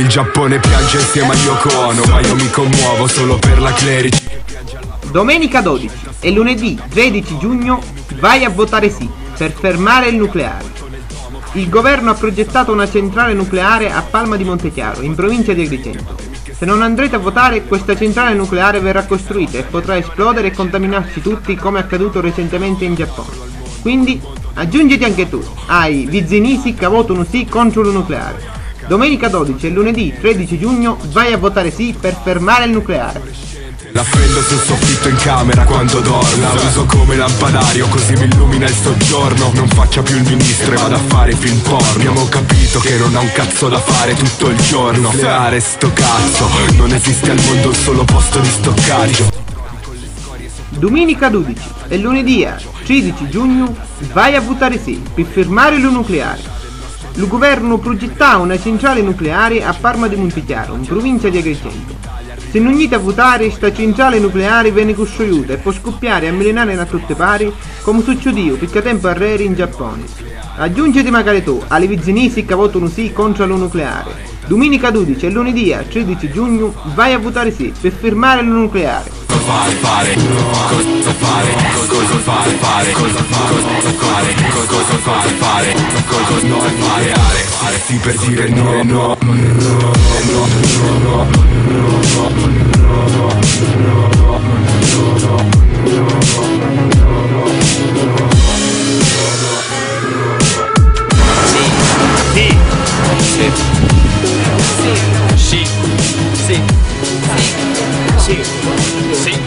Giappone piange insieme a Yoko Ono, ma io mi commuovo solo per la clerici. Domenica 12 e lunedì 13 giugno vai a votare sì per fermare il nucleare. Il governo ha progettato una centrale nucleare a Palma di Montechiaro, in provincia di Agrigento. Se non andrete a votare, questa centrale nucleare verrà costruita e potrà esplodere e contaminarci tutti, come accaduto recentemente in Giappone. Quindi aggiungiti anche tu ai Vizinisi che votano sì contro il nucleare. Domenica 12 e lunedì 13 giugno vai a votare sì per fermare il nucleare. La prendo sul soffitto in camera quando dormo, la uso come lampadario così mi illumina il soggiorno. Non faccia più il ministro e vado a fare film porno. Abbiamo capito che non ha un cazzo da fare tutto il giorno. Nucleare sto cazzo, non esiste al mondo un solo posto di stoccaggio. Domenica 12 e lunedì 13 giugno vai a votare sì per fermare il nucleare. Il governo progetta una centrale nucleare a Palma di Montechiaro, in provincia di Agrigento. Se non unite a votare, sta centrale nucleare viene costruita e può scoppiare a millenare da tutte pari, come succedeva più tempo a Reri in Giappone. Aggiungiti magari tu alle Vizinisi che votano sì contro il nucleare. Domenica 12 e lunedì 13 giugno vai a votare sì per fermare il nucleare. Sì per dire no, no, Sì.